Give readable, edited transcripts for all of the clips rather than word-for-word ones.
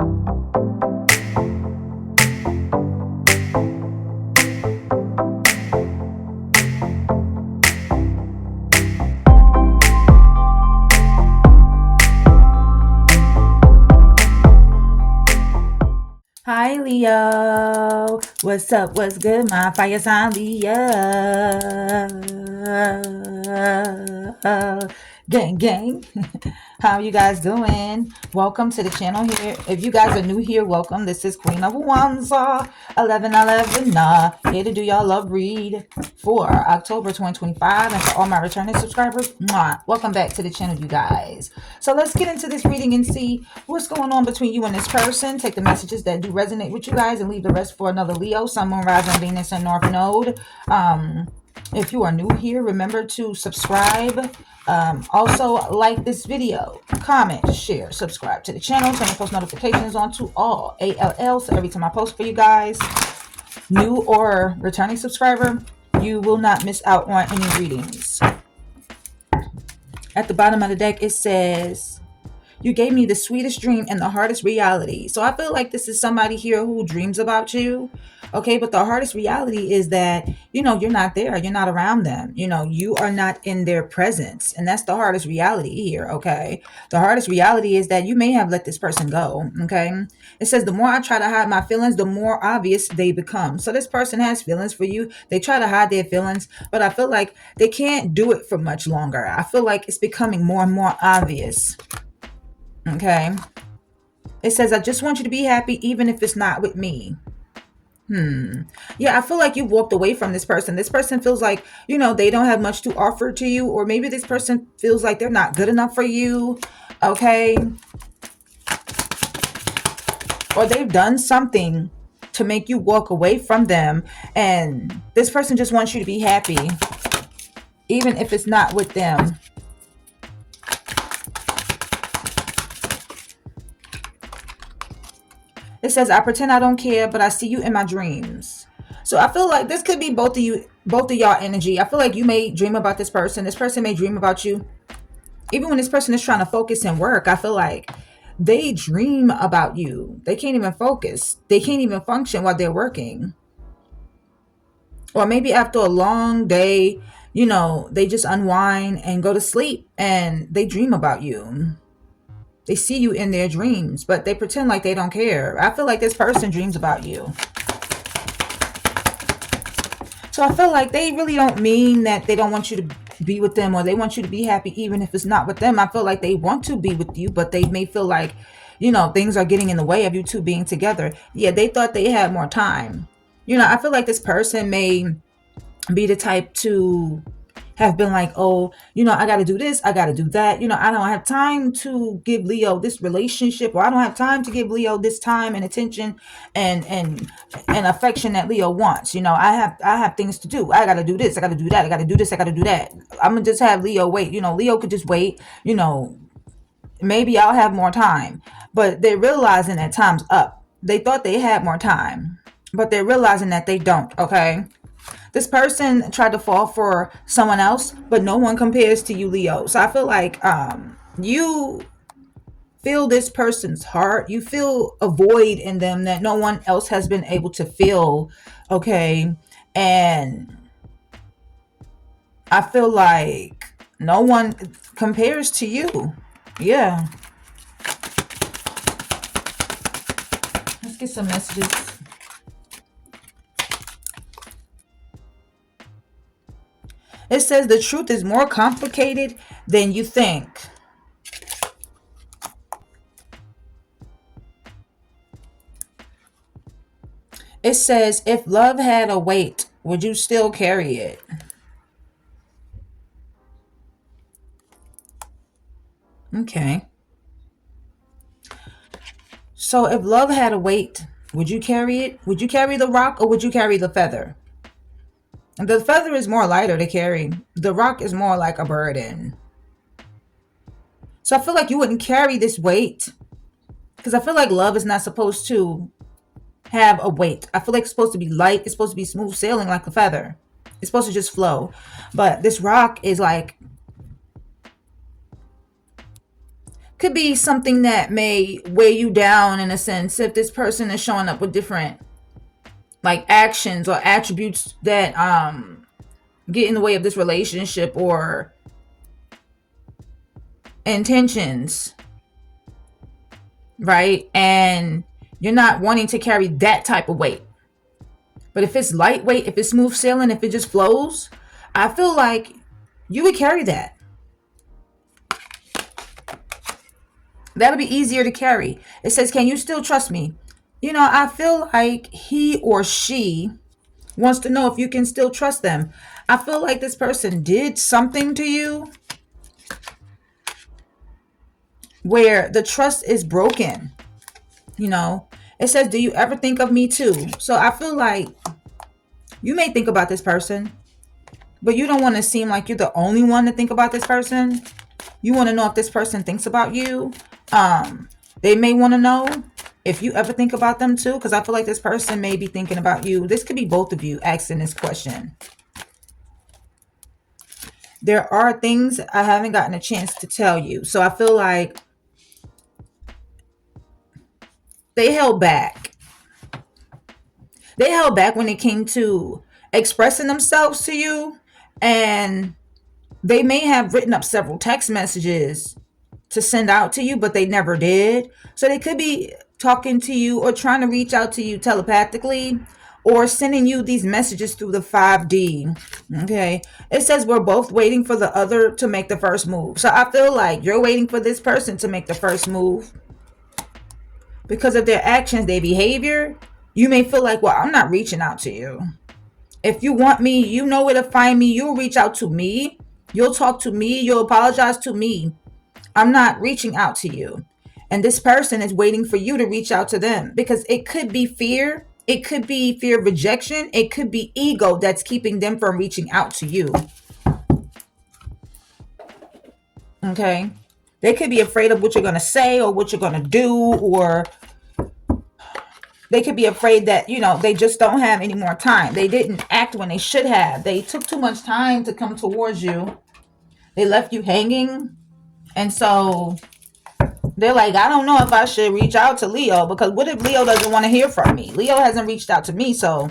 Hi Leo, what's up? What's good, my fire sign Leo? Gang, gang. How you guys doing? Welcome to the channel here. If you guys are new here, welcome. This is Queen of Wanza 1111. Here to do y'all love read for October 2025, and for all my returning subscribers, welcome back to the channel, you guys. So let's get into this reading and see what's going on between you and this person. Take the messages that do resonate with you guys and leave the rest for another Leo, Sun, Moon, Rising, Venus, and North Node. If you are new here, remember to subscribe. Also like this video, comment, share, subscribe to the channel, turn your post notifications on to all ALL, so every time I post for you guys, new or returning subscriber, you will not miss out on any readings. At the bottom of the deck, it says, you gave me the sweetest dream and the hardest reality. So I feel like this is somebody here who dreams about you. Okay, but the hardest reality is that, you're not there. You're not around them. You are not in their presence. And that's the hardest reality here, okay? The hardest reality is that you may have let this person go, okay? It says, the more I try to hide my feelings, the more obvious they become. So this person has feelings for you. They try to hide their feelings, but I feel like they can't do it for much longer. I feel like it's becoming more and more obvious. Okay. It says, I just want you to be happy, even if it's not with me. Yeah, I feel like you walked away from this person. This person feels like, they don't have much to offer to you. Or maybe this person feels like they're not good enough for you. Okay. Or they've done something to make you walk away from them. And this person just wants you to be happy, even if it's not with them. It says, I pretend I don't care, but I see you in my dreams. So I feel like this could be both of y'all energy. I feel like you may dream about this person. This person may dream about you. Even when this person is trying to focus and work, I feel like they dream about you. They can't even focus. They can't even function while they're working. Or maybe after a long day, they just unwind and go to sleep and they dream about you. They see you in their dreams, but they pretend like they don't care. I feel like this person dreams about you. So I feel like they really don't mean that they don't want you to be with them, or they want you to be happy even if it's not with them. I feel like they want to be with you, but they may feel like, things are getting in the way of you two being together. Yeah, they thought they had more time. I feel like this person may be the type to have been like, oh, I got to do this, I got to do that. I don't have time to give Leo this relationship, or I don't have time to give Leo this time and attention and affection that Leo wants. I have things to do. I got to do this, I got to do that, I got to do this, I got to do that. I'm gonna just have Leo wait. Leo could just wait. Maybe I'll have more time, but they're realizing that time's up. They thought they had more time, but they're realizing that they don't. Okay. This person tried to fall for someone else, but no one compares to you, Leo. So I feel like you feel this person's heart. You feel a void in them that no one else has been able to fill. Okay. And I feel like no one compares to you. Yeah. Let's get some messages. It says the truth is more complicated than you think. It says, if love had a weight, would you still carry it? Okay. So if love had a weight, would you carry it? Would you carry the rock, or would you carry the feather? The feather is more lighter to carry. The rock is more like a burden. So I feel like you wouldn't carry this weight, because I feel like love is not supposed to have a weight. I feel like it's supposed to be light. It's supposed to be smooth sailing like a feather. It's supposed to just flow. But this rock is like could be something that may weigh you down in a sense. If this person is showing up with different like actions or attributes that get in the way of this relationship, or intentions, right? And you're not wanting to carry that type of weight. But if it's lightweight, if it's smooth sailing, if it just flows, I feel like you would carry that. That would be easier to carry. It says, can you still trust me? You know, I feel like he or she wants to know if you can still trust them. I feel like this person did something to you where the trust is broken. You know, it says, do you ever think of me too? So I feel like you may think about this person, but you don't want to seem like you're the only one to think about this person. You want to know if this person thinks about you. They may want to know if you ever think about them too, because I feel like this person may be thinking about you. This could be both of you asking this question. There are things I haven't gotten a chance to tell you. So I feel like they held back. They held back when it came to expressing themselves to you. And they may have written up several text messages to send out to you, but they never did. So they could be talking to you or trying to reach out to you telepathically, or sending you these messages through the 5D. Okay. It says we're both waiting for the other to make the first move. So I feel like you're waiting for this person to make the first move. Because of their actions, their behavior, you may feel like, well, I'm not reaching out to you. If you want me, you know where to find me. You'll reach out to me. You'll talk to me. You'll apologize to me. I'm not reaching out to you. And this person is waiting for you to reach out to them, because it could be fear. It could be fear of rejection. It could be ego that's keeping them from reaching out to you. Okay. They could be afraid of what you're going to say or what you're going to do, or they could be afraid that, you know, they just don't have any more time. They didn't act when they should have. They took too much time to come towards you. They left you hanging. And so they're like, I don't know if I should reach out to Leo, because what if Leo doesn't want to hear from me? Leo hasn't reached out to me, so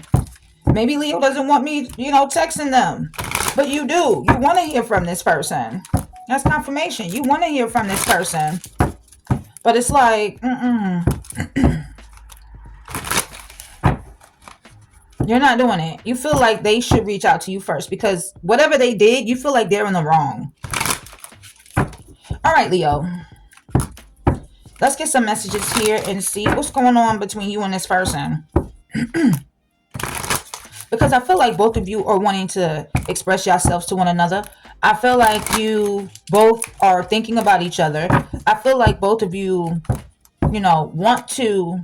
maybe Leo doesn't want me, you know, texting them. But you do. You want to hear from this person. That's confirmation. You want to hear from this person. But it's like, you're not doing it. You feel like they should reach out to you first, because whatever they did, you feel like they're in the wrong. All right, Leo. Let's get some messages here and see what's going on between you and this person. Because I feel like both of you are wanting to express yourselves to one another. I feel like you both are thinking about each other. I feel like both of you, you know, want to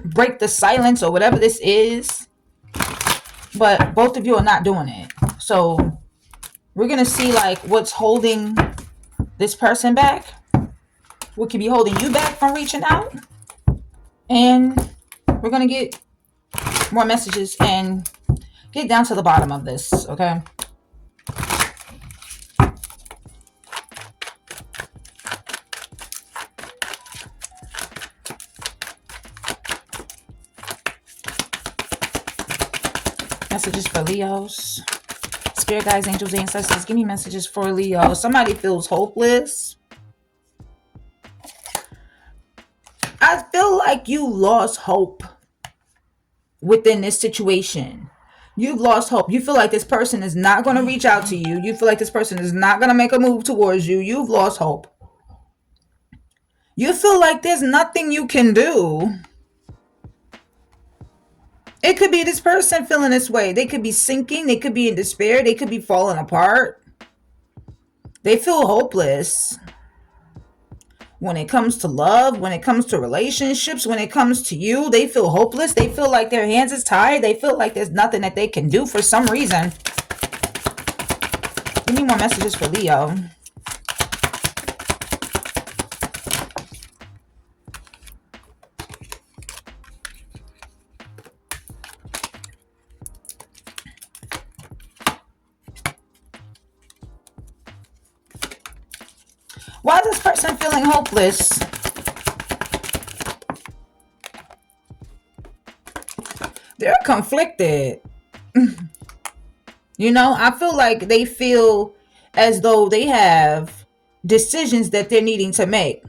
break the silence or whatever this is. But both of you are not doing it. So we're going to see like what's holding this person back. What could be holding you back from reaching out. And we're going to get more messages and get down to the bottom of this, okay? Messages for Leos. Spirit guides, angels, ancestors, give me messages for Leo. Somebody feels hopeless. I feel like you lost hope within this situation. You've lost hope. You feel like this person is not going to reach out to you. You feel like this person is not going to make a move towards you. You've lost hope. You feel like there's nothing you can do. It could be this person feeling this way. They could be sinking. They could be in despair. They could be falling apart. They feel hopeless. When it comes to love, when it comes to relationships, when it comes to you, they feel hopeless. They feel like their hands is tied. They feel like there's nothing that they can do for some reason. Give me more messages for Leo. person feeling hopeless. They're conflicted. You know, I feel like they feel as though they have decisions that they're needing to make.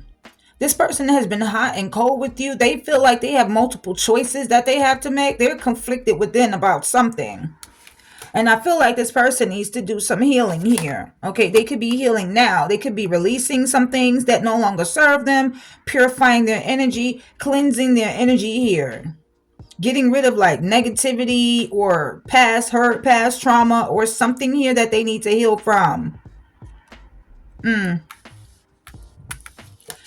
This person has been hot and cold with you. They feel like they have multiple choices that they have to make. They're conflicted within about something. And I feel like this person needs to do some healing here. Okay, they could be healing now. They could be releasing some things that no longer serve them, purifying their energy, cleansing their energy here. Getting rid of like negativity or past hurt, past trauma, or something here that they need to heal from.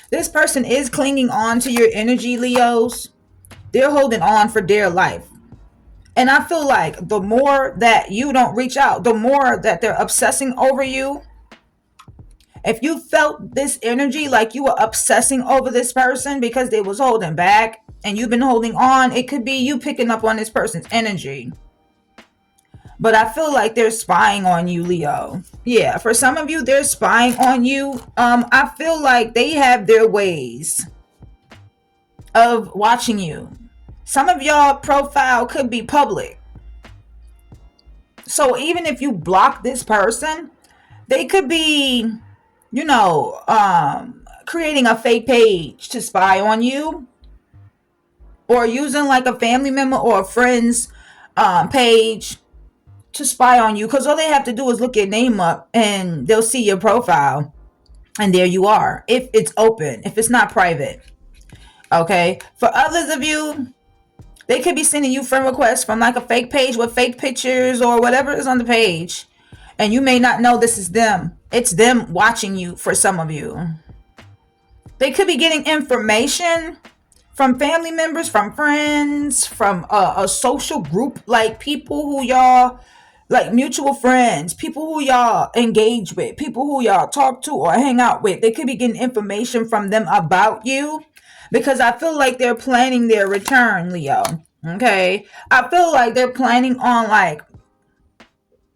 This person is clinging on to your energy, Leos. They're holding on for dear life. And I feel like the more that you don't reach out, the more that they're obsessing over you. If you felt this energy like you were obsessing over this person because they was holding back and you've been holding on, it could be you picking up on this person's energy. But I feel like they're spying on you, Leo. Yeah, for some of you, they're spying on you. I feel like they have their ways of watching you. Some of y'all profile could be public. So even if you block this person, they could be, you know, creating a fake page to spy on you, or using like a family member or a friend's page to spy on you, because all they have to do is look your name up and they'll see your profile, and there you are, if it's open, if it's not private. Okay, for others of you, they could be sending you friend requests from like a fake page with fake pictures or whatever is on the page, and you may not know this is them. It's them watching you. For some of you, they could be getting information from family members, from friends, from a social group, like people who y'all, like mutual friends, people who y'all engage with, people who y'all talk to or hang out with. They could be getting information from them about you, because I feel like they're planning their return, Leo. Okay, I feel like they're planning on like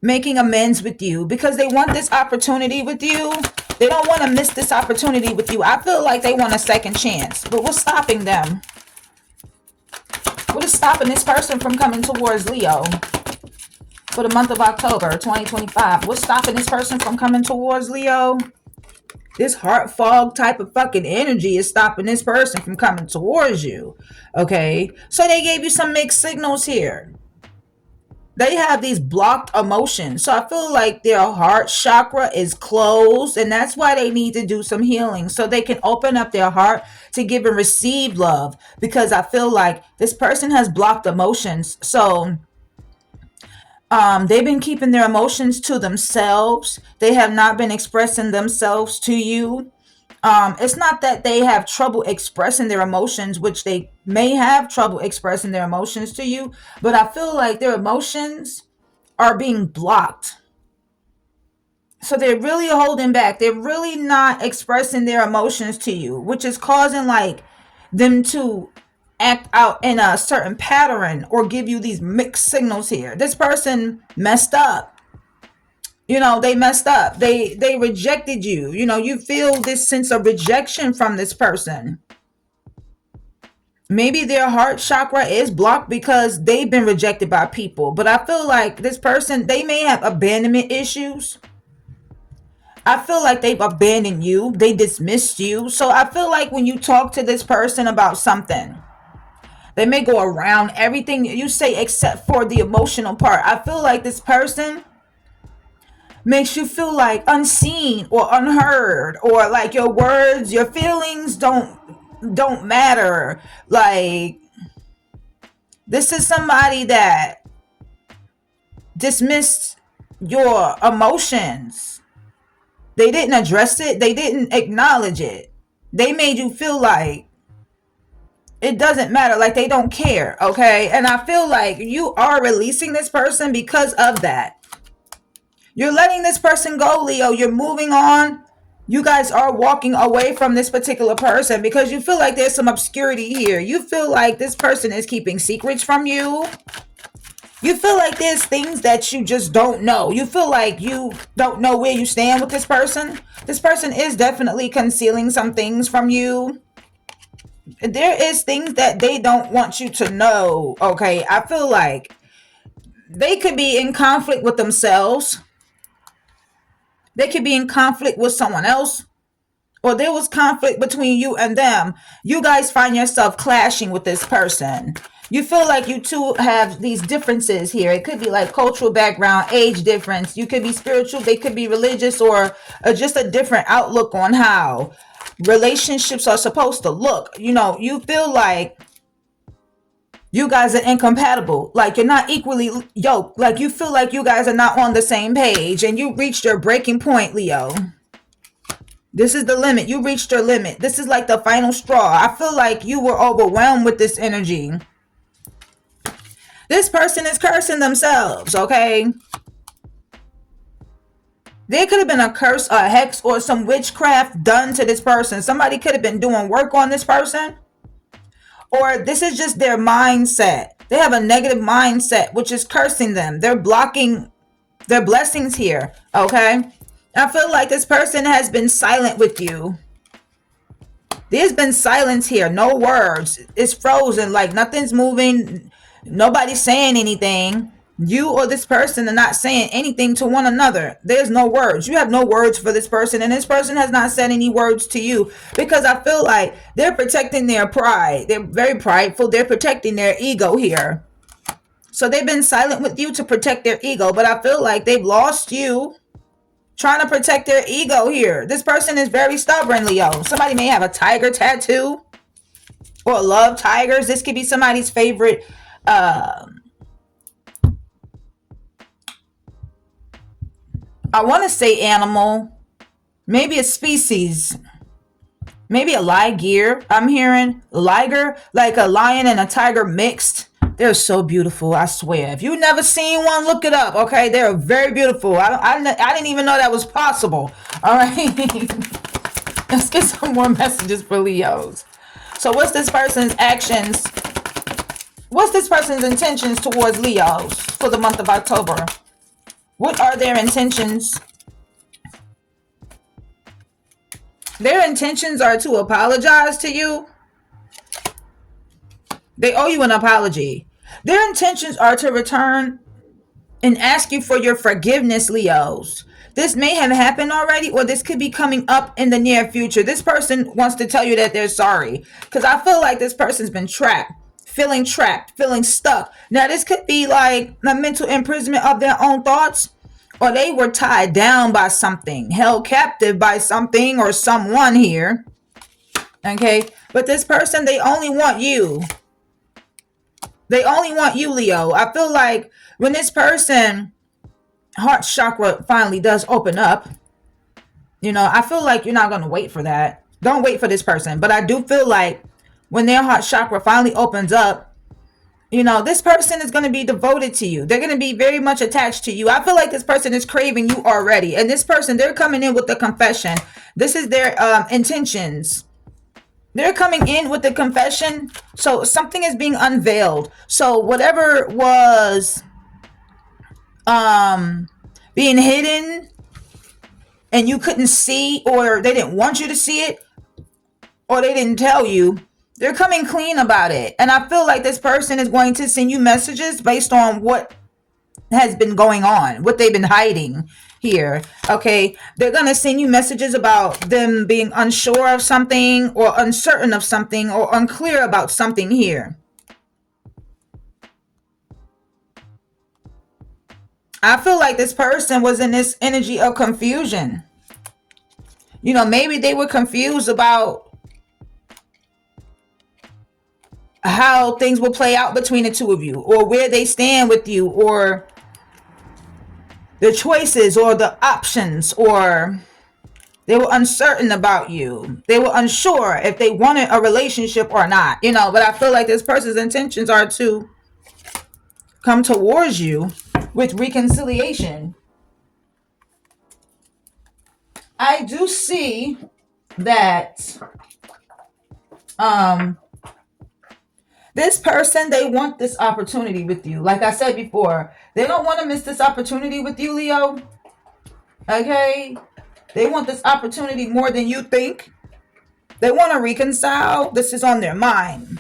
making amends with you, because they want this opportunity with you. They don't want to miss this opportunity with you. I feel like they want a second chance. But what's stopping them? What is stopping this person from coming towards Leo for the month of October 2025? What's stopping this person from coming towards Leo? This heart fog type of fucking energy is stopping this person from coming towards you. Okay, so they gave you some mixed signals here. They have these blocked emotions. So I feel like their heart chakra is closed, and that's why they need to do some healing, so they can open up their heart to give and receive love, because I feel like this person has blocked emotions. So they've been keeping their emotions to themselves. They have not been expressing themselves to you. It's not that they have trouble expressing their emotions, which they may have trouble expressing their emotions to you, but I feel like their emotions are being blocked. So they're really holding back. They're really not expressing their emotions to you, which is causing like them to act out in a certain pattern or give you these mixed signals here. This person messed up. You know, they messed up. They rejected you. You know, you feel this sense of rejection from this person. Maybe their heart chakra is blocked because they've been rejected by people. But I feel like this person, they may have abandonment issues. I feel like they've abandoned you. They dismissed you. So I feel like when you talk to this person about something, they may go around everything you say except for the emotional part. I feel like this person makes you feel like unseen or unheard, or like your words, your feelings don't matter. Like, this is somebody that dismissed your emotions. They didn't address it. They didn't acknowledge it. They made you feel like it doesn't matter, like they don't care. Okay, and I feel like you are releasing this person because of that. You're letting this person go, Leo. You're moving on. You guys are walking away from this particular person because you feel like there's some obscurity here. You feel like this person is keeping secrets from you. You feel like there's things that you just don't know. You feel like you don't know where you stand with this person. This person is definitely concealing some things from you. There is things that they don't want you to know. Okay, I feel like they could be in conflict with themselves. They could be in conflict with someone else, or there was conflict between you and them. You guys find yourself clashing with this person. You feel like you two have these differences here. It could be like cultural background, age difference. You could be spiritual, they could be religious, or just a different outlook on how relationships are supposed to look. You feel like you guys are incompatible. Like you're not equally yoked. Like you feel like you guys are not on the same page and you reached your breaking point, Leo. This is the limit. You reached your limit. This is like the final straw. I feel like you were overwhelmed with this energy. This person is cursing themselves, okay? There could have been a curse, a hex, or some witchcraft done to this person. Somebody could have been doing work on this person. Or this is just their mindset. They have a negative mindset, which is cursing them. They're blocking their blessings here, okay? I feel like this person has been silent with you. There's been silence here. No words. It's frozen. Like nothing's moving. Nobody's saying anything. You or this person are not saying anything to one another. There's no words. You have no words for this person, and this person has not said any words to you because I feel like they're protecting their pride. They're very prideful. They're protecting their ego here. So they've been silent with you to protect their ego, but I feel like they've lost you trying to protect their ego here. This person is very stubborn, Leo. Somebody may have a tiger tattoo or love tigers. This could be somebody's favorite I want to say animal, maybe a species, maybe a liger. I'm hearing liger, like a lion and a tiger mixed. They're so beautiful, I swear. If you've never seen one, look it up, okay? They're very beautiful. I didn't even know that was possible. All right. Let's get some more messages for Leos. So what's this person's actions? What's this person's intentions towards Leos for the month of October? What are their intentions? Their intentions are to apologize to you. They owe you an apology. Their intentions are to return and ask you for your forgiveness, Leos. This may have happened already, or this could be coming up in the near future. This person wants to tell you that they're sorry, because I feel like this person's been trapped, feeling stuck. Now, this could be like a mental imprisonment of their own thoughts, or they were tied down by something, held captive by something or someone here. Okay, but this person, they only want you. They only want you, Leo. I feel like when this person heart chakra finally does open up, I feel like you're not going to wait for that. Don't wait for this person. But I do feel like when their heart chakra finally opens up, this person is going to be devoted to you. They're going to be very much attached to you. I feel like this person is craving you already. And this person, they're coming in with the confession. This is their intentions. They're coming in with the confession. So something is being unveiled. So whatever was being hidden and you couldn't see, or they didn't want you to see it, or they didn't tell you, they're coming clean about it. And I feel like this person is going to send you messages based on what has been going on, what they've been hiding here. Okay, they're going to send you messages about them being unsure of something, or uncertain of something, or unclear about something here. I feel like this person was in this energy of confusion. Maybe they were confused about how things will play out between the two of you, or where they stand with you, or the choices or the options, or they were uncertain about you. They were unsure if they wanted a relationship or not, but I feel like this person's intentions are to come towards you with reconciliation. I do see that This person, they want this opportunity with you. Like I said before, they don't want to miss this opportunity with you, Leo. Okay? They want this opportunity more than you think. They want to reconcile. This is on their mind.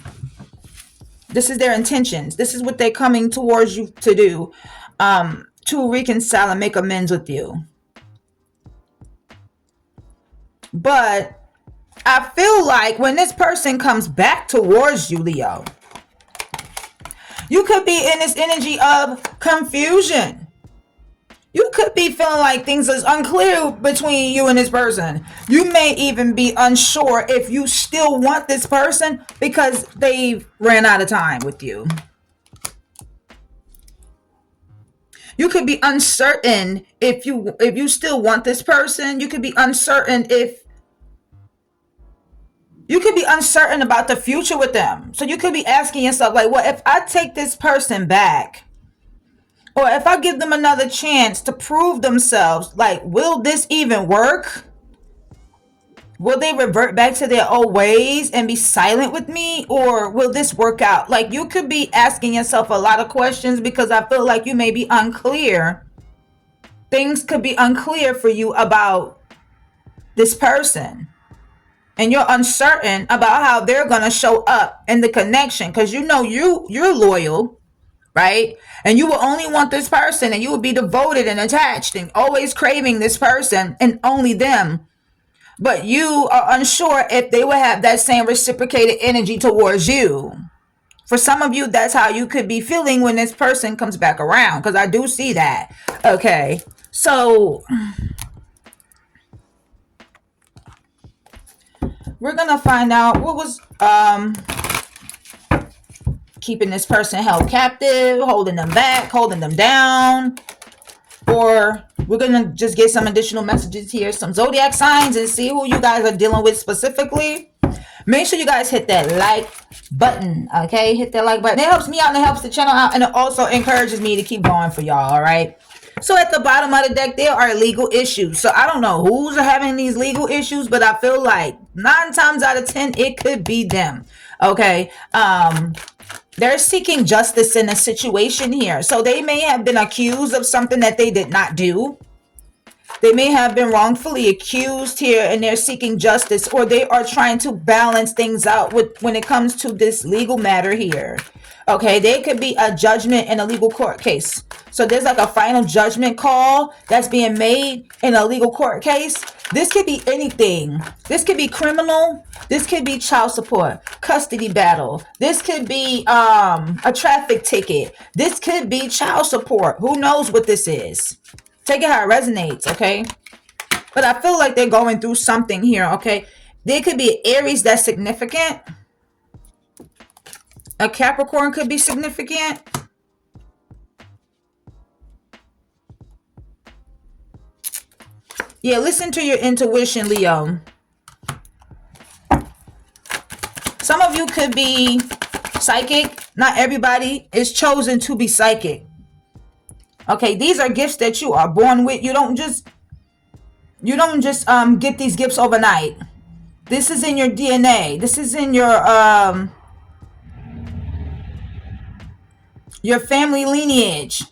This is their intentions. This is what they're coming towards you to do. To reconcile and make amends with you. But I feel like when this person comes back towards you, Leo, you could be in this energy of confusion. You could be feeling like things is unclear between you and this person. You may even be unsure if you still want this person because they ran out of time with you. You could be uncertain if you still want this person. You could be uncertain about the future with them. So you could be asking yourself, like, well, if I take this person back, or if I give them another chance to prove themselves, like, will this even work? Will they revert back to their old ways and be silent with me? Or will this work out? Like, you could be asking yourself a lot of questions because I feel like you may be unclear. Things could be unclear for you about this person. And you're uncertain about how they're going to show up in the connection because you know you're loyal, right? And you will only want this person and you will be devoted and attached and always craving this person and only them. But you are unsure if they will have that same reciprocated energy towards you. For some of you, that's how you could be feeling when this person comes back around, because I do see that. Okay, so we're gonna find out what was keeping this person held captive, holding them back, holding them down. Or we're gonna just get some additional messages here, some zodiac signs, and see who you guys are dealing with specifically. Make sure you guys hit that like button. Okay, hit that like button. It helps me out and it helps the channel out, and it also encourages me to keep going for y'all. All right. So at the bottom of the deck, there are legal issues. So I don't know who's having these legal issues, but I feel like 9 times out of 10, it could be them. Okay. They're seeking justice in a situation here. So they may have been accused of something that they did not do. They may have been wrongfully accused here and they're seeking justice, or they are trying to balance things out when it comes to this legal matter here. Okay, there could be a judgment in a legal court case. So there's like a final judgment call that's being made in a legal court case. This could be anything. This could be criminal. This could be child support, custody battle. This could be a traffic ticket. This could be child support. Who knows what this is? Take it how it resonates, okay? But I feel like they're going through something here, okay? There could be Aries that's significant. A Capricorn could be significant. Yeah, listen to your intuition, Leo. Some of you could be psychic. Not everybody is chosen to be psychic. Okay, these are gifts that you are born with. You don't just get these gifts overnight. This is in your DNA. This is in your family lineage.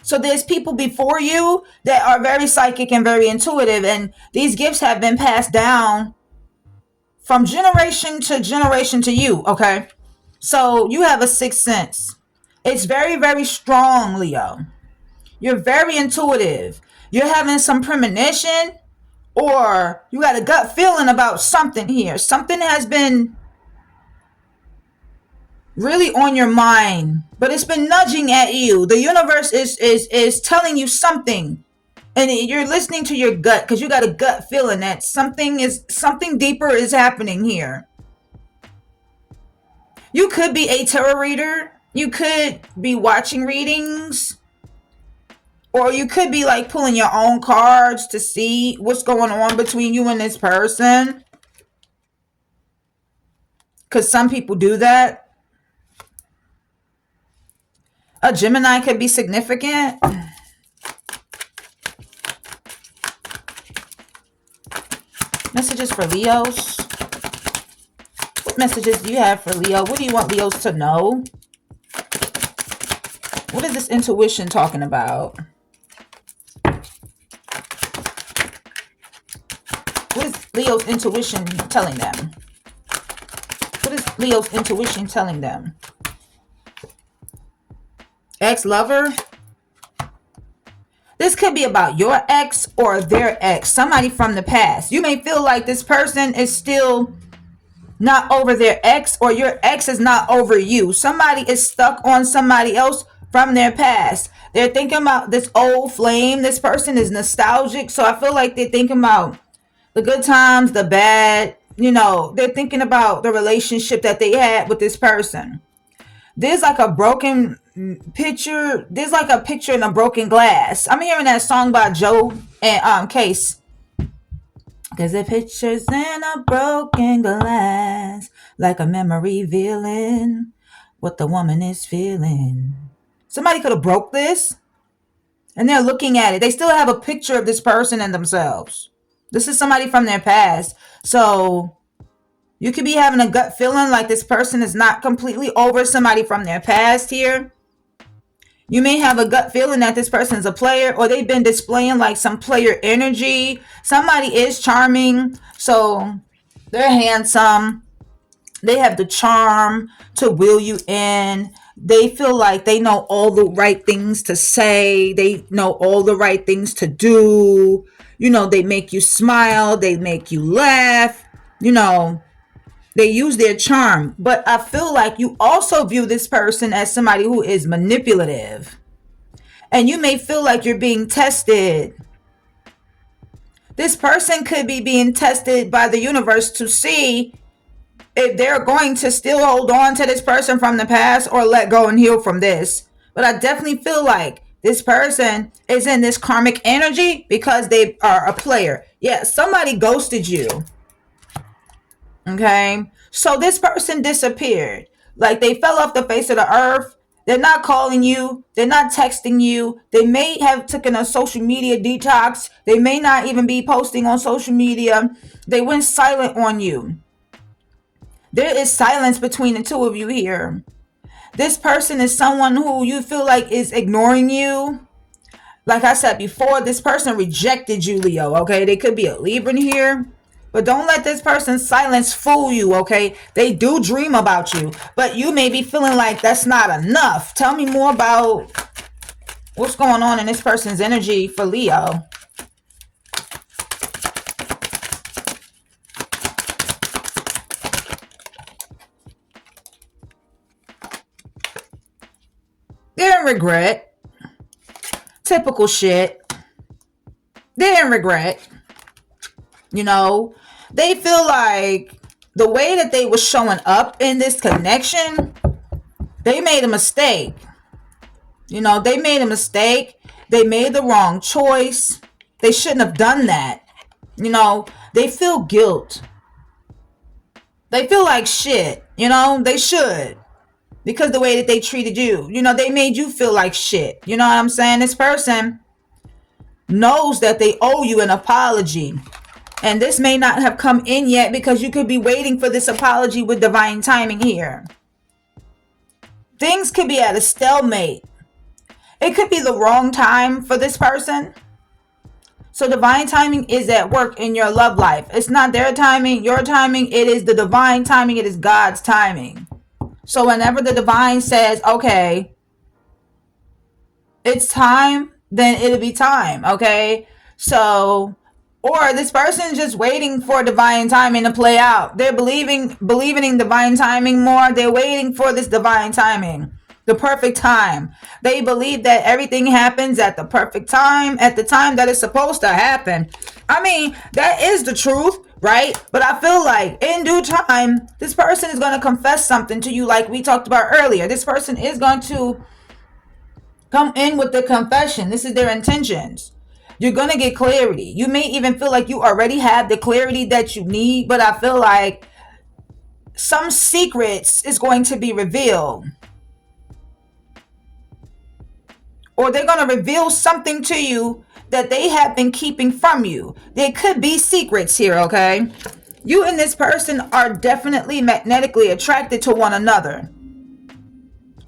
So there's people before you that are very psychic and very intuitive, and these gifts have been passed down from generation to you, okay? So you have a sixth sense. It's very, very strong, Leo. You're very intuitive. You're having some premonition, or you got a gut feeling about something here. Something has been really on your mind, but it's been nudging at you. The universe is telling you something, and you're listening to your gut because you got a gut feeling that something deeper is happening here. You could be a tarot reader. You could be watching readings, or you could be like pulling your own cards to see what's going on between you and this person, because some people do that. A Gemini could be significant. Messages for Leos. messages do you have for Leo? What do you want Leos to know? What is this intuition talking about? What is Leo's intuition telling them? What is Leo's intuition telling them? Ex-lover? This could be about your ex or their ex. Somebody from the past. You may feel like this person is still not over their ex, or your ex is not over you. Somebody is stuck on somebody else from their past. They're thinking about this old flame. This person is nostalgic. So I feel like they're thinking about the good times, the bad. You know, they're thinking about the relationship that they had with this person. There's like a broken picture. There's like a picture in a broken glass. I'm hearing that song by Joe and Case. Cause the picture's in a broken glass, like a memory revealing what the woman is feeling. Somebody could have broke this, and they're looking at it. They still have a picture of this person and themselves. This is somebody from their past. So you could be having a gut feeling like this person is not completely over somebody from their past here. You may have a gut feeling that this person is a player, or they've been displaying like some player energy. Somebody is charming, so they're handsome. They have the charm to will you in. They feel like they know all the right things to say. They know all the right things to do. You know, they make you smile. They make you laugh. You know, they use their charm. But I feel like you also view this person as somebody who is manipulative. And you may feel like you're being tested. This person could be being tested by the universe to see if they're going to still hold on to this person from the past or let go and heal from this. But I definitely feel like this person is in this karmic energy because they are a player. Yeah, somebody ghosted you. Okay? So this person disappeared. Like they fell off the face of the earth. They're not calling you. They're not texting you. They may have taken a social media detox. They may not even be posting on social media. They went silent on you. There is silence between the two of you here. This person is someone who you feel like is ignoring you. Like I said before, this person rejected you, Leo, okay? They could be a Libra here. But don't let this person's silence fool you, okay? They do dream about you. But you may be feeling like that's not enough. Tell me more about what's going on in this person's energy for Leo. They're in regret. Typical shit. They're in regret. You know, they feel like the way that they were showing up in this connection, they made a mistake. You know, they made a mistake. They made the wrong choice. They shouldn't have done that. You know, they feel guilt. They feel like shit. You know, they should. Because the way that they treated you, you know, they made you feel like shit. You know what I'm saying? This person knows that they owe you an apology. And this may not have come in yet because you could be waiting for this apology with divine timing here. Things could be at a stalemate. It could be the wrong time for this person. So divine timing is at work in your love life. It's not their timing, your timing. It is the divine timing. It is God's timing. So whenever the divine says, okay, it's time, then it'll be time, okay? So, or this person's just waiting for divine timing to play out. They're believing in divine timing more. They're waiting for this divine timing, the perfect time. They believe that everything happens at the perfect time, at the time that it's supposed to happen. I mean, that is the truth, right? But I feel like in due time, this person is going to confess something to you like we talked about earlier. This person is going to come in with the confession. This is their intentions. You're going to get clarity. You may even feel like you already have the clarity that you need, but I feel like some secrets is going to be revealed. Or they're going to reveal something to you that they have been keeping from you. There could be secrets here, okay? You and this person are definitely magnetically attracted to one another.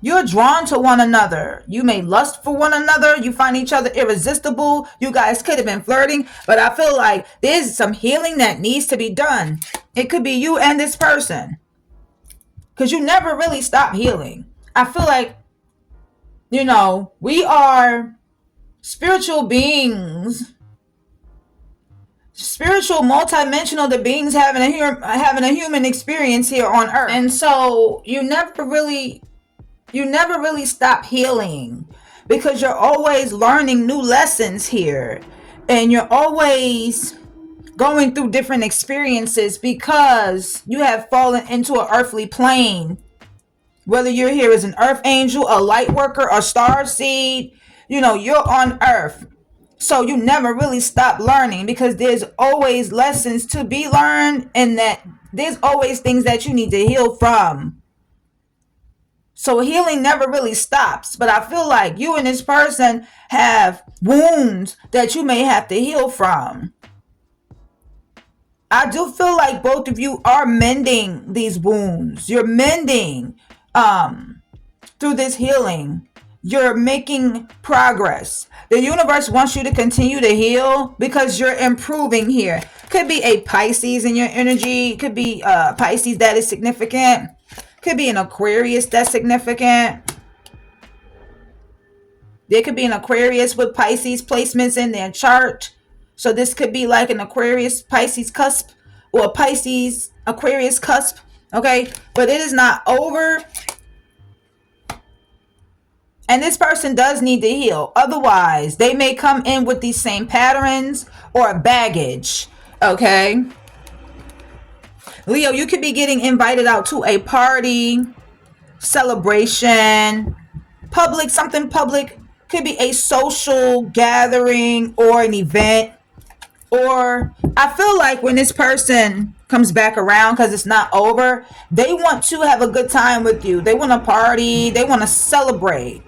You're drawn to one another. You may lust for one another. You find each other irresistible. You guys could have been flirting, but I feel like there's some healing that needs to be done. It could be you and this person, because you never really stop healing. I feel like, we are spiritual beings, spiritual multidimensional beings having a human experience here on earth. And so you never really stop healing, because you're always learning new lessons here, and you're always going through different experiences, because you have fallen into an earthly plane. Whether you're here as an earth angel, a light worker, a star seed, you're on earth. So you never really stop learning, because there's always lessons to be learned, and that there's always things that you need to heal from. So healing never really stops. But I feel like you and this person have wounds that you may have to heal from. I do feel like both of you are mending these wounds. You're mending through this healing. You're making progress. The universe wants you to continue to heal, because you're improving here. Could be a Pisces in your energy. Could be Pisces that is significant. Could be an Aquarius that's significant. There could be an Aquarius with Pisces placements in their chart. So this could be like an Aquarius Pisces cusp, or a Pisces Aquarius cusp. Okay, but it is not over. And this person does need to heal. Otherwise, they may come in with these same patterns or baggage. Okay. Leo, you could be getting invited out to a party, celebration, something public. Could be a social gathering or an event. Or I feel like when this person comes back around, because it's not over, they want to have a good time with you. They want to party. They want to celebrate.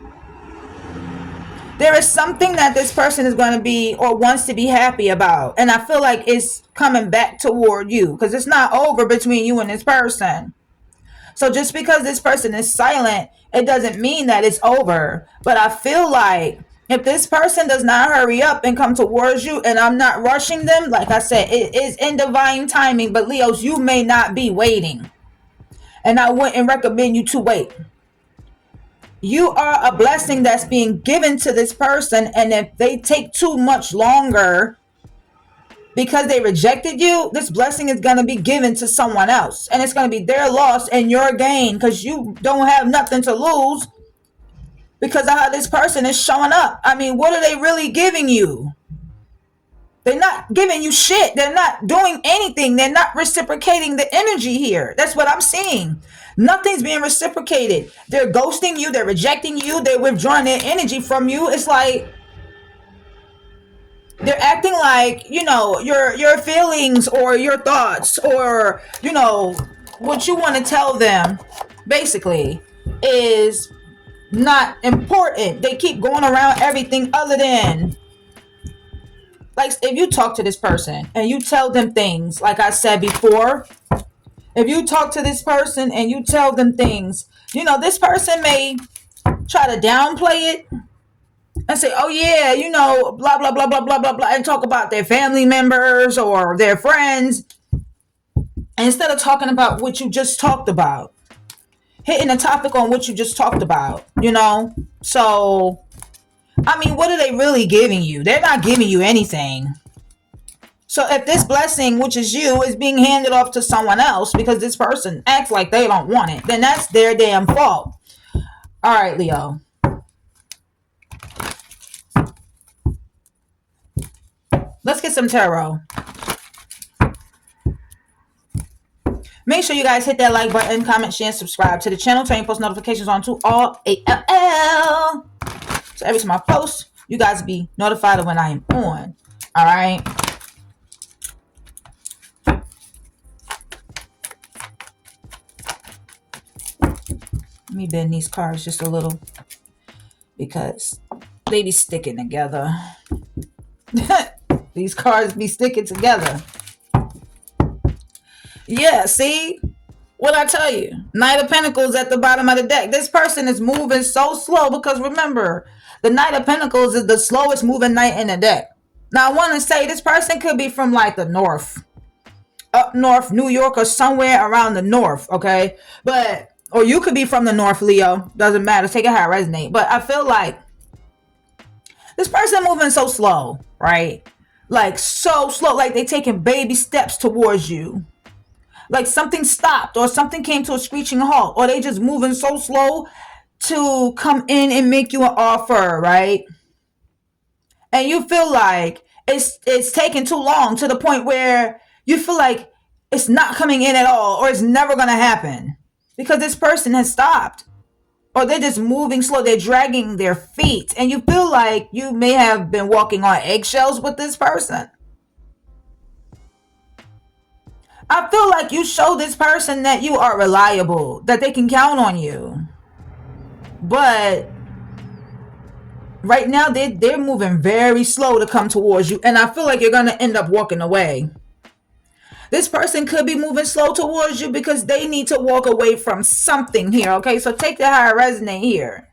There is something that this person is going to be or wants to be happy about. And I feel like it's coming back toward you, because it's not over between you and this person. So just because this person is silent, it doesn't mean that it's over. But I feel like if this person does not hurry up and come towards you, and I'm not rushing them, like I said, it is in divine timing. But Leos, you may not be waiting. And I wouldn't recommend you to wait. You are a blessing that's being given to this person. And if they take too much longer because they rejected you, this blessing is going to be given to someone else. And it's going to be their loss and your gain, because you don't have nothing to lose because of how this person is showing up. I mean, what are they really giving you? They're not giving you shit. They're not doing anything. They're not reciprocating the energy here. That's what I'm seeing. Nothing's being reciprocated. They're ghosting you. They're rejecting you. They're withdrawing their energy from you. It's like they're acting like, your feelings or your thoughts or, what you want to tell them basically is not important. They keep going around everything other than, like, if you talk to this person and you tell them things, like I said before, if you talk to this person and you tell them things, this person may try to downplay it and say, oh yeah, blah, blah, blah, blah, blah, blah, blah, and talk about their family members or their friends, instead of talking about what you just talked about, hitting a topic on what you just talked about, So, I mean, what are they really giving you? They're not giving you anything. So if this blessing, which is you, is being handed off to someone else because this person acts like they don't want it, then that's their damn fault. All right, Leo. Let's get some tarot. Make sure you guys hit that like button, comment, share, and subscribe to the channel. Turn your post notifications on to all ALL. So every time I post, you guys will be notified of when I am on. All right. Let me bend these cards just a little because they be sticking together. These cards be sticking together. Yeah, see? What I tell you? Knight of Pentacles at the bottom of the deck. This person is moving so slow because remember, the Knight of Pentacles is the slowest moving knight in the deck. Now, I want to say this person could be from like the north, up north, New York, or somewhere around the north, okay? But, or you could be from the north, Leo. Doesn't matter. Take it how it resonates. But I feel like this person moving so slow, right? Like so slow, like they taking baby steps towards you. Like something stopped or something came to a screeching halt, or they just moving so slow to come in and make you an offer, right? And you feel like it's taking too long to the point where you feel like it's not coming in at all or it's never gonna happen because this person has stopped or they're just moving slow, they're dragging their feet, and you feel like you may have been walking on eggshells with this person. I feel like you show this person that you are reliable, that they can count on you. But right now they're moving very slow to come towards you, and I feel like you're going to end up walking away. This person could be moving slow towards you because they need to walk away from something here, okay? So take the higher resonate here.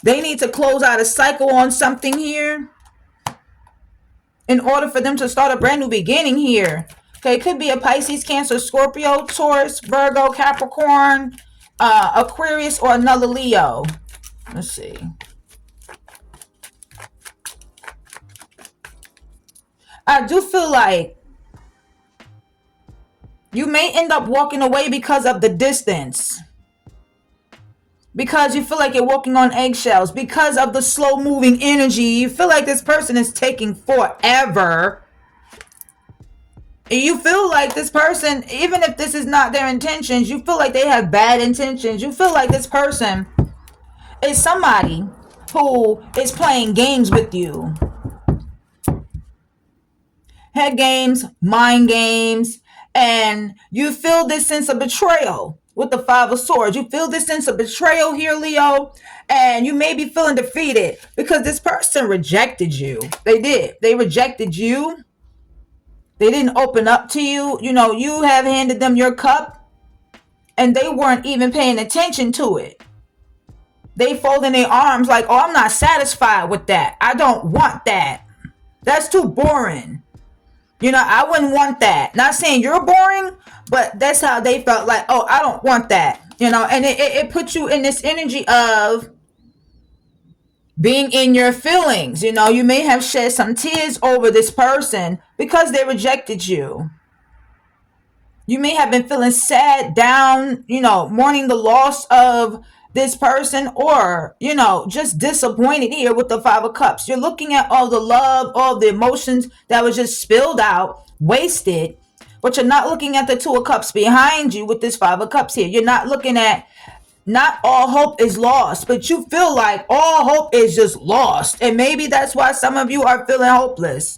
They need to close out a cycle on something here in order for them to start a brand new beginning here. Okay, it could be a Pisces, Cancer, Scorpio, Taurus, Virgo, Capricorn, Aquarius, or another Leo. Let's see. I do feel like you may end up walking away because of the distance. Because you feel like you're walking on eggshells. Because of the slow moving energy. You feel like this person is taking forever. You feel like this person, even if this is not their intentions, you feel like they have bad intentions. You feel like this person is somebody who is playing games with you. Head games, mind games, and you feel this sense of betrayal with the Five of Swords. You feel this sense of betrayal here, Leo, and you may be feeling defeated because this person rejected you. They did. They rejected you. They didn't open up to you. You know, you have handed them your cup and they weren't even paying attention to it. They folded their arms like, oh, I'm not satisfied with that. I don't want that. That's too boring. You know, I wouldn't want that. Not saying you're boring, but that's how they felt like, oh, I don't want that. You know, and it puts you in this energy of being in your feelings. You know, you may have shed some tears over this person because they rejected you. You may have been feeling sad, down, you know, mourning the loss of this person, or, you know, just disappointed here with the Five of Cups. You're looking at all the love, all the emotions that was just spilled out, wasted, but you're not looking at the Two of Cups behind you with this Five of Cups here. You're not looking at, not all hope is lost, but you feel like all hope is just lost. And maybe that's why some of you are feeling hopeless.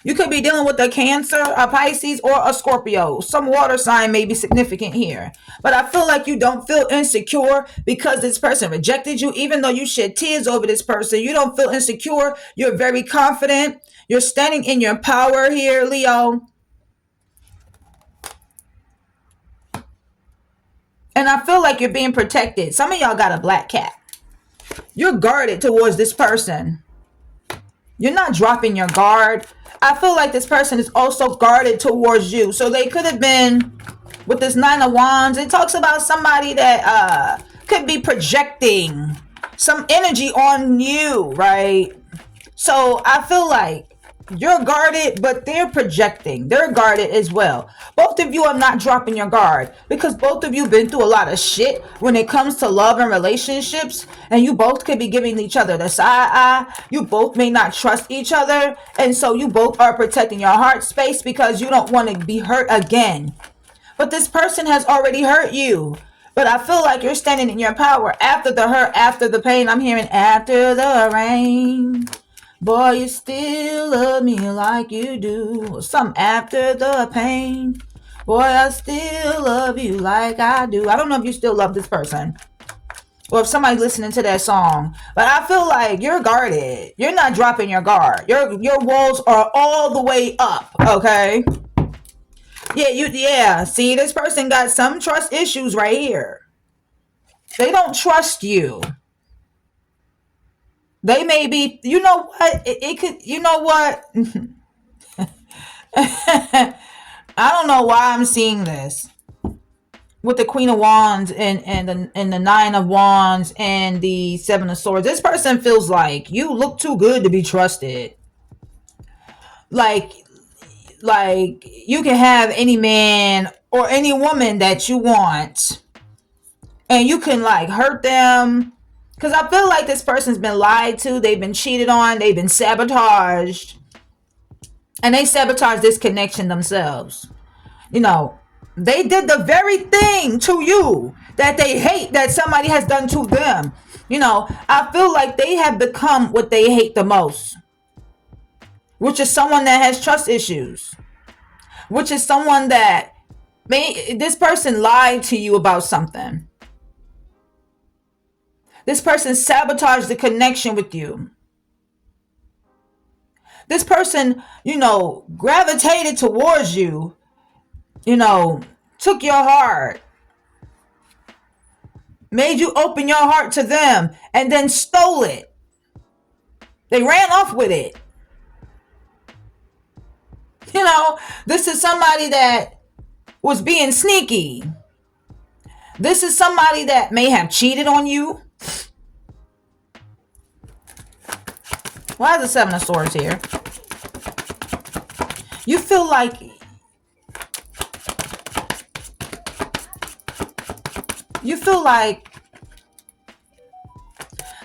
You could be dealing with a Cancer, a Pisces, or a Scorpio. Some water sign may be significant here. But I feel like you don't feel insecure because this person rejected you. Even though you shed tears over this person, you don't feel insecure. You're very confident. You're standing in your power here, Leo. And I feel like you're being protected. Some of y'all got a black cat. You're guarded towards this person. You're not dropping your guard. I feel like this person is also guarded towards you. So they could have been, with this Nine of Wands, it talks about somebody that could be projecting some energy on you, right? So I feel like you're guarded, but they're projecting. They're guarded as well. Both of you are not dropping your guard because both of you been through a lot of shit when it comes to love and relationships, and you both could be giving each other the side eye. You both may not trust each other, and so you both are protecting your heart space because you don't want to be hurt again. But this person has already hurt you. But I feel like you're standing in your power after the hurt, after the pain. I'm hearing after the rain. Boy, you still love me like you do. Or something after the pain. Boy, I still love you like I do. I don't know if you still love this person, or if somebody's listening to that song, but I feel like you're guarded. You're not dropping your guard. Your walls are all the way up, okay? Yeah. See, this person got some trust issues right here. They don't trust you. They may be, you know what? It could, you know what? I don't know why I'm seeing this with the Queen of Wands and the Nine of Wands and the Seven of Swords. This person feels like you look too good to be trusted. Like you can have any man or any woman that you want, and you can like hurt them. Because I feel like this person's been lied to, they've been cheated on, they've been sabotaged, and they sabotage this connection themselves. You know, they did the very thing to you that they hate that somebody has done to them. You know, I feel like they have become what they hate the most, which is someone that has trust issues, which is someone that this person lied to you about something. This person sabotaged the connection with you. This person, gravitated towards you, took your heart, made you open your heart to them, and then stole it. They ran off with it. This is somebody that was being sneaky. This is somebody that may have cheated on you. Why is the Seven of Swords here? You feel like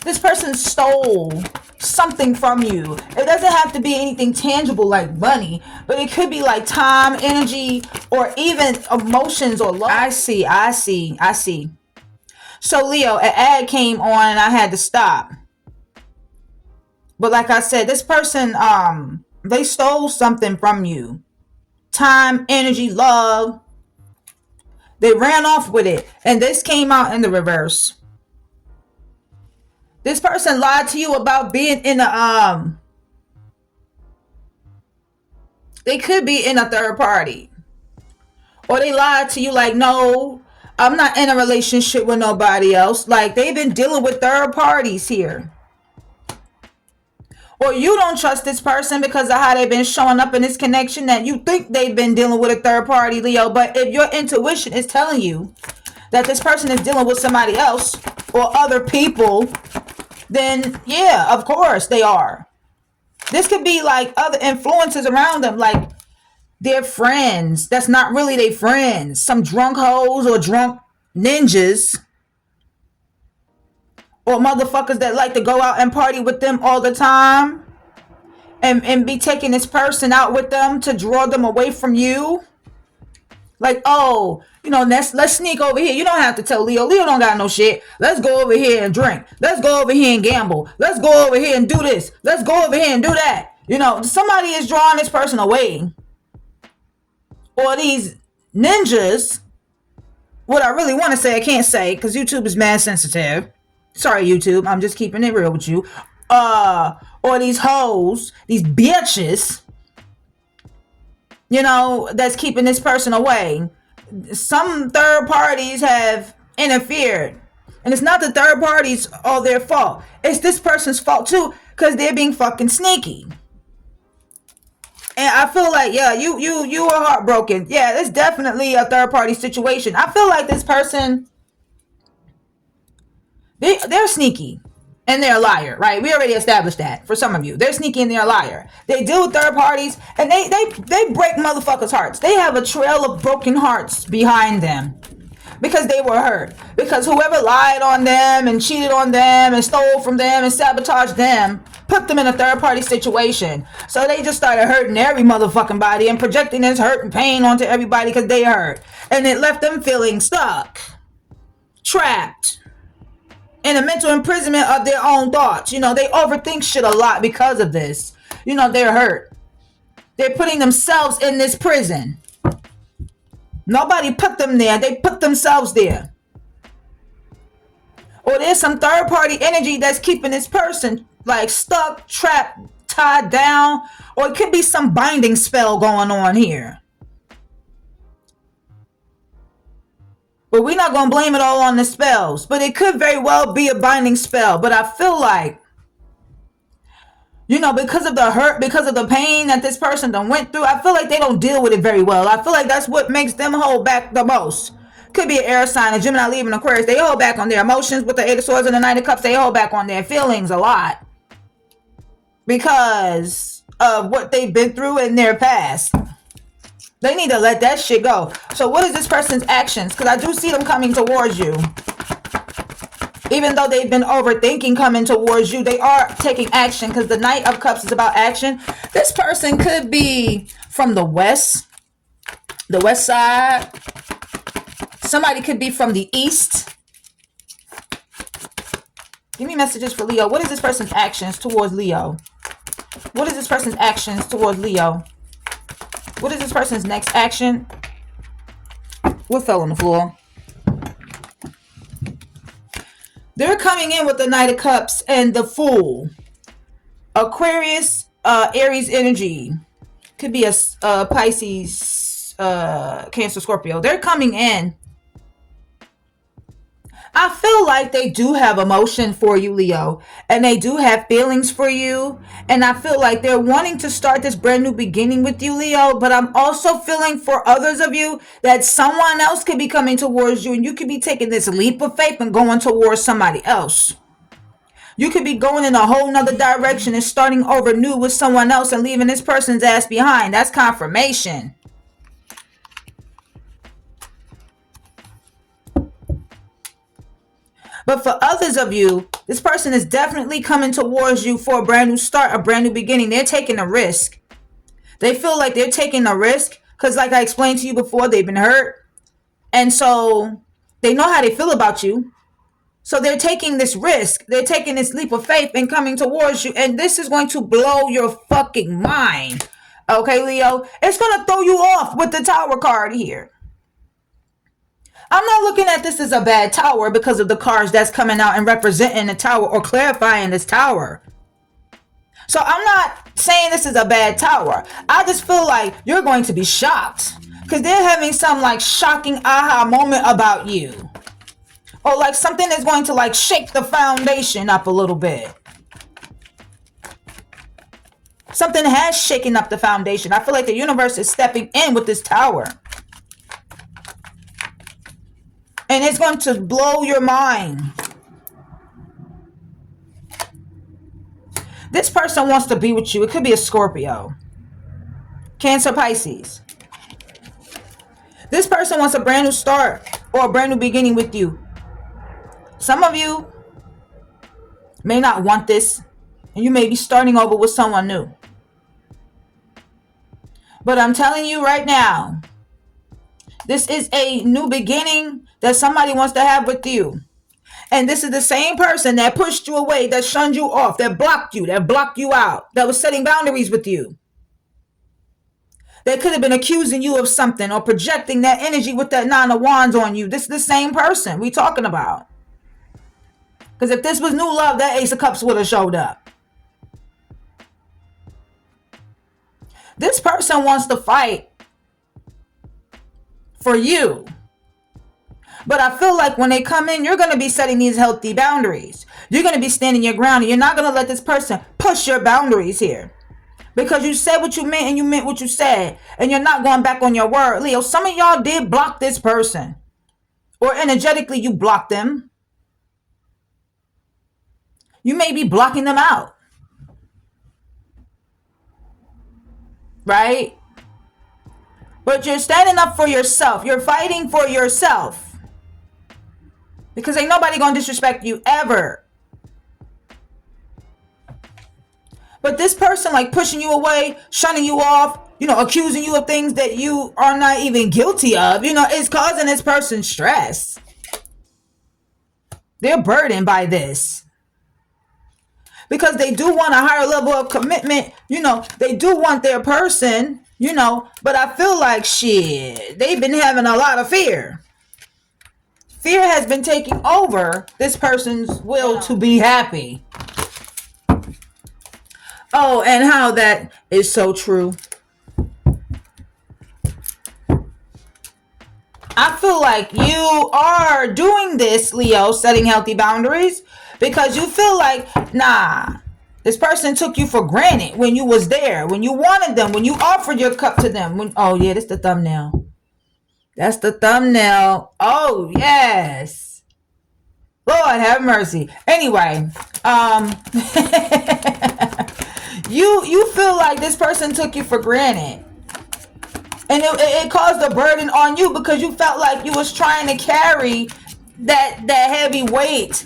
this person stole something from you. It doesn't have to be anything tangible like money, but it could be like time, energy, or even emotions or love. I see. So Leo, an ad came on and I had to stop. But like I said, this person, they stole something from you. Time, energy, love. They ran off with it. And this came out in the reverse. This person lied to you about being in they could be in a third party. Or they lied to you like, no, I'm not in a relationship with nobody else. Like, they've been dealing with third parties here. Or you don't trust this person because of how they've been showing up in this connection, that you think they've been dealing with a third party, Leo. But if your intuition is telling you that this person is dealing with somebody else or other people, then yeah, of course they are. This could be like other influences around them, like their friends. That's not really their friends. Some drunk hoes or drunk ninjas. Or motherfuckers that like to go out and party with them all the time. And be taking this person out with them to draw them away from you. Like, oh, let's sneak over here. You don't have to tell Leo. Leo don't got no shit. Let's go over here and drink. Let's go over here and gamble. Let's go over here and do this. Let's go over here and do that. Somebody is drawing this person away. Or these ninjas. What I really want to say, I can't say because YouTube is mad sensitive. Sorry, YouTube. I'm just keeping it real with you. Or these hoes, these bitches, that's keeping this person away. Some third parties have interfered. And it's not the third parties all their fault. It's this person's fault too, because they're being fucking sneaky. And I feel like, yeah, you are heartbroken. Yeah, it's definitely a third party situation. I feel like this person, they're sneaky and they're a liar, right? We already established that for some of you. They're sneaky and they're a liar. They deal with third parties and they break motherfuckers' hearts. They have a trail of broken hearts behind them because they were hurt. Because whoever lied on them and cheated on them and stole from them and sabotaged them put them in a third party situation. So they just started hurting every motherfucking body and projecting this hurt and pain onto everybody because they hurt. And it left them feeling stuck, trapped, in a mental imprisonment of their own thoughts. They overthink shit a lot because of this. They're hurt. They're putting themselves in this prison. Nobody put them there. They put themselves there. Or there's some third party energy that's keeping this person like stuck, trapped, tied down. Or it could be some binding spell going on here. But we're not going to blame it all on the spells. But it could very well be a binding spell. But I feel like, because of the hurt, because of the pain that this person done went through, I feel like they don't deal with it very well. I feel like that's what makes them hold back the most. Could be an air sign, a Gemini, Libra, and Aquarius. They hold back on their emotions with the Eight of Swords and the Knight of Cups. They hold back on their feelings a lot because of what they've been through in their past. They need to let that shit go. So what is this person's actions? Because I do see them coming towards you. Even though they've been overthinking coming towards you, they are taking action because the Knight of Cups is about action. This person could be from the west side. Somebody could be from the east. Give me messages for Leo. What is this person's actions towards Leo? What is this person's actions towards Leo? What is this person's next action? What fell on the floor? They're coming in with the Knight of Cups and the Fool. Aquarius, Aries energy. Could be a Pisces, Cancer, Scorpio. They're coming in. I feel like they do have emotion for you, Leo, and they do have feelings for you, and I feel like they're wanting to start this brand new beginning with you, Leo, but I'm also feeling for others of you that someone else could be coming towards you, and you could be taking this leap of faith and going towards somebody else. You could be going in a whole nother direction and starting over new with someone else and leaving this person's ass behind. That's confirmation. But for others of you, this person is definitely coming towards you for a brand new start, a brand new beginning. They're taking a risk. They feel like they're taking a risk because, like I explained to you before, they've been hurt. And so they know how they feel about you. So they're taking this risk. They're taking this leap of faith and coming towards you. And this is going to blow your fucking mind. Okay, Leo? It's going to throw you off with the Tower card here. I'm not looking at this as a bad tower because of the cards that's coming out and representing the tower or clarifying this tower. So I'm not saying this is a bad tower. I just feel like you're going to be shocked because they're having some like shocking aha moment about you. Or like something is going to like shake the foundation up a little bit. Something has shaken up the foundation. I feel like the universe is stepping in with this tower. And it's going to blow your mind. This person wants to be with you. It could be a Scorpio. Cancer, Pisces. This person wants a brand new start or a brand new beginning with you. Some of you may not want this. And you may be starting over with someone new. But I'm telling you right now, this is a new beginning that somebody wants to have with you. And this is the same person that pushed you away, that shunned you off, that blocked you out, that was setting boundaries with you. They could have been accusing you of something or projecting that energy with that Nine of Wands on you. This is the same person we talking about. Because if this was new love, that Ace of Cups would have showed up. This person wants to fight for you. But I feel like when they come in, you're going to be setting these healthy boundaries. You're going to be standing your ground. And you're not going to let this person push your boundaries here. Because you said what you meant and you meant what you said. And you're not going back on your word. Leo, some of y'all did block this person. Or energetically, you blocked them. You may be blocking them out. Right? But you're standing up for yourself. You're fighting for yourself. Because ain't nobody gonna disrespect you ever. But this person like pushing you away, shunning you off, accusing you of things that you are not even guilty of, it's causing this person stress. They're burdened by this. Because they do want a higher level of commitment, they do want their person, but I feel like shit, they've been having a lot of fear. Fear has been taking over this person's will to be happy. Oh, and how that is so true. I feel like you are doing this, Leo, setting healthy boundaries, because you feel like, nah, this person took you for granted when you was there, when you wanted them, when you offered your cup to them. Oh yeah, that's the thumbnail. That's the thumbnail. Oh yes. Lord have mercy. Anyway, you feel like this person took you for granted. And it caused a burden on you because you felt like you was trying to carry that heavy weight.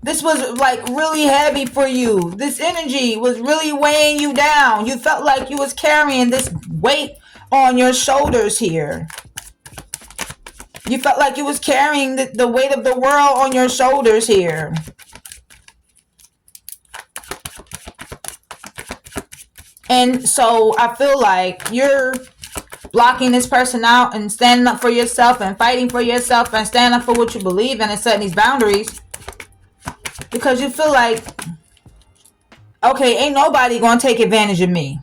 This was like really heavy for you. This energy was really weighing you down. You felt like you was carrying this weight on your shoulders here. You felt like you was carrying the weight of the world on your shoulders here. And so I feel like you're blocking this person out and standing up for yourself and fighting for yourself and standing up for what you believe in and setting these boundaries. Because you feel like, okay, ain't nobody going to take advantage of me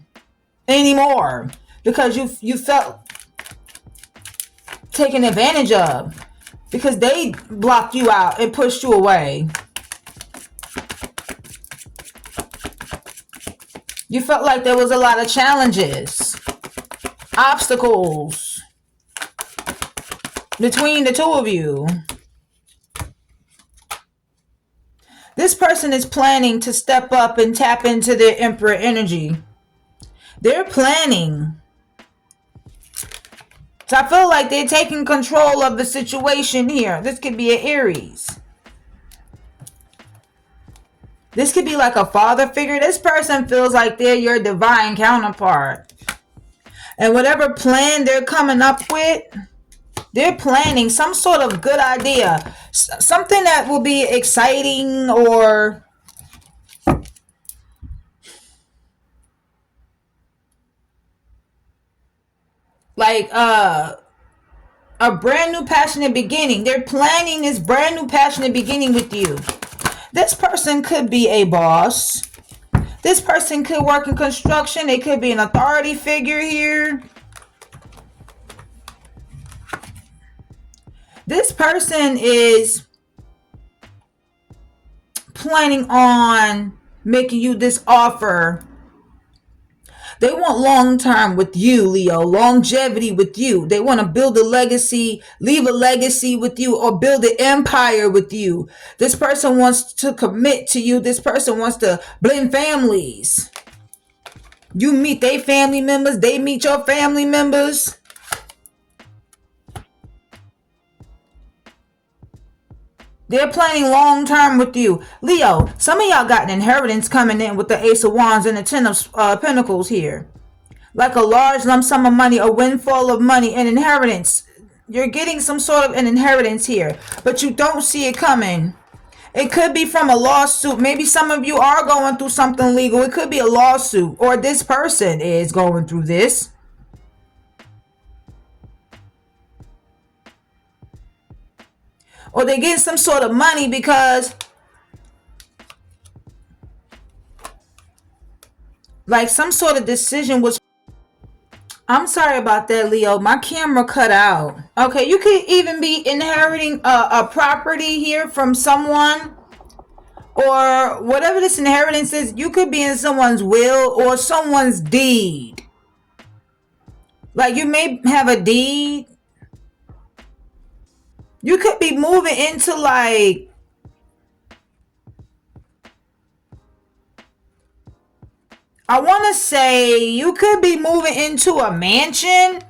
anymore. Because you felt taken advantage of. Because they blocked you out and pushed you away. You felt like there was a lot of challenges, obstacles between the two of you. This person is planning to step up and tap into their Emperor energy. They're planning. So I feel like they're taking control of the situation here. This could be an Aries. This could be like a father figure. This person feels like they're your divine counterpart. And whatever plan they're coming up with, they're planning some sort of good idea. Something that will be exciting or like a brand new passionate beginning. They're planning this brand new passionate beginning with you. This person could be a boss. This person could work in construction. They could be an authority figure here. This person is planning on making you this offer. They want long term with you, Leo, longevity with you. They want to build a legacy, leave a legacy with you, or build an empire with you. This person wants to commit to you. This person wants to blend families. You meet their family members. They meet your family members. They're planning long term with you. Leo, some of y'all got an inheritance coming in with the Ace of Wands and the Ten of Pentacles here. Like a large lump sum of money, a windfall of money, an inheritance. You're getting some sort of an inheritance here, but you don't see it coming. It could be from a lawsuit. Maybe some of you are going through something legal. It could be a lawsuit, or this person is going through this. Or they get some sort of money because like some sort of decision was. I'm sorry about that, Leo. My camera cut out. Okay, you could even be inheriting a property here from someone. Or whatever this inheritance is, you could be in someone's will or someone's deed. Like you may have a deed. You could be moving into like I want to say you could be moving into a mansion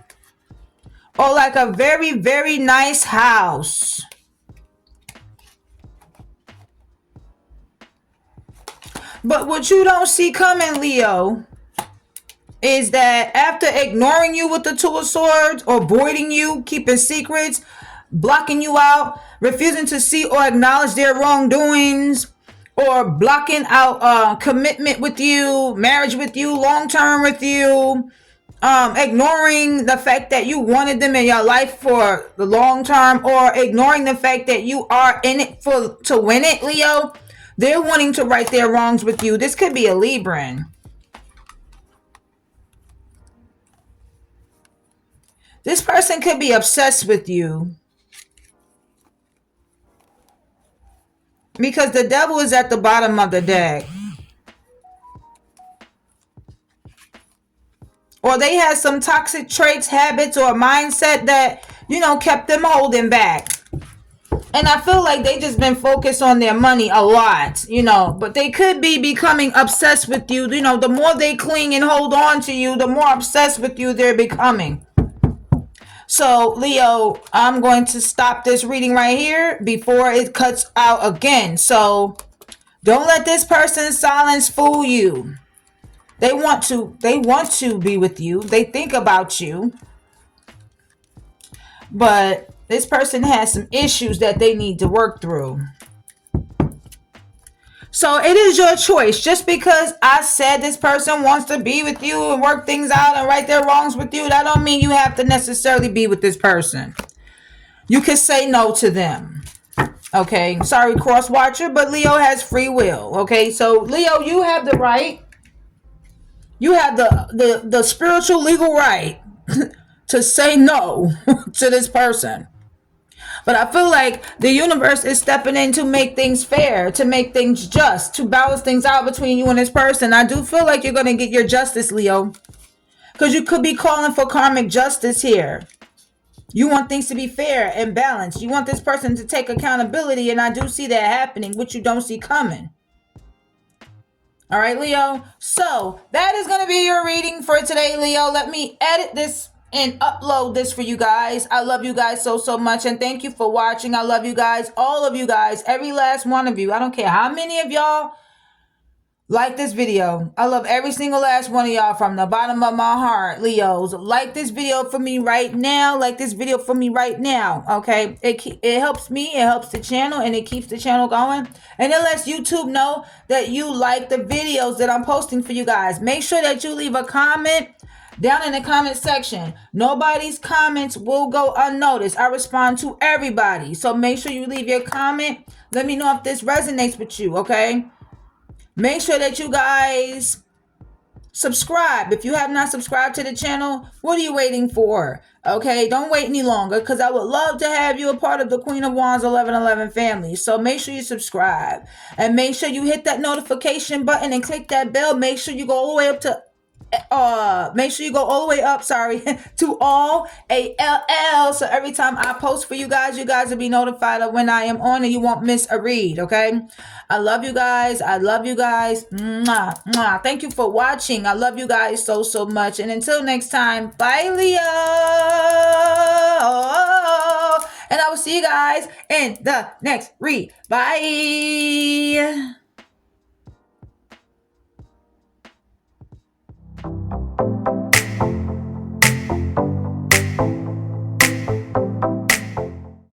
or like a very, very nice house. But what you don't see coming, Leo, is that after ignoring you with the Two of Swords or avoiding you, keeping secrets, blocking you out, refusing to see or acknowledge their wrongdoings, or blocking out commitment with you, marriage with you, long term with you, ignoring the fact that you wanted them in your life for the long term, or ignoring the fact that you are in it to win it, Leo. They're wanting to right their wrongs with you. This could be a Libran. This person could be obsessed with you because the devil is at the bottom of the deck. Or they had some toxic traits, habits, or mindset that, kept them holding back. And I feel like they just been focused on their money a lot, but they could be becoming obsessed with you. The more they cling and hold on to you, the more obsessed with you they're becoming. So, Leo, I'm going to stop this reading right here before it cuts out again. So, don't let this person's silence fool you. They want to be with you. They think about you. But this person has some issues that they need to work through. So it is your choice. Just because I said this person wants to be with you and work things out and right their wrongs with you, that don't mean you have to necessarily be with this person. You can say no to them. Okay, sorry, cross watcher, but Leo has free will. Okay, so Leo, you have the right. You have the spiritual legal right to say no to this person. But I feel like the universe is stepping in to make things fair, to make things just, to balance things out between you and this person. I do feel like you're going to get your justice, Leo. Because you could be calling for karmic justice here. You want things to be fair and balanced. You want this person to take accountability, and I do see that happening, which you don't see coming. All right, Leo. So that is going to be your reading for today, Leo. Let me edit this and upload this for you guys. I love you guys so much, and thank you for watching. I love you guys, all of you guys, every last one of you. I don't care how many of y'all like this video. I love every single last one of y'all from the bottom of my heart. Leos, like this video for me right now. Like this video for me right now. Okay, it helps me, it helps the channel, and it keeps the channel going, and it lets YouTube know that you like the videos that I'm posting for you guys. Make sure that you leave a comment down in the comment section. Nobody's comments will go unnoticed. I respond to everybody, so make sure you leave your comment. Let me know if this resonates with you. Okay, make sure that you guys subscribe. If you have not subscribed to the channel, what are you waiting for? Okay, don't wait any longer, because I would love to have you a part of the Queen of Wands 1111 family. So make sure you subscribe, and make sure you hit that notification button and click that bell. Make sure you go all the way up to to all ALL, so every time I post for you guys will be notified of when I am on, and you won't miss a read. Okay, I love you guys. Mwah, mwah. Thank you for watching. I love you guys so much, and until next time, bye, Leo, and I will see you guys in the next read. Bye.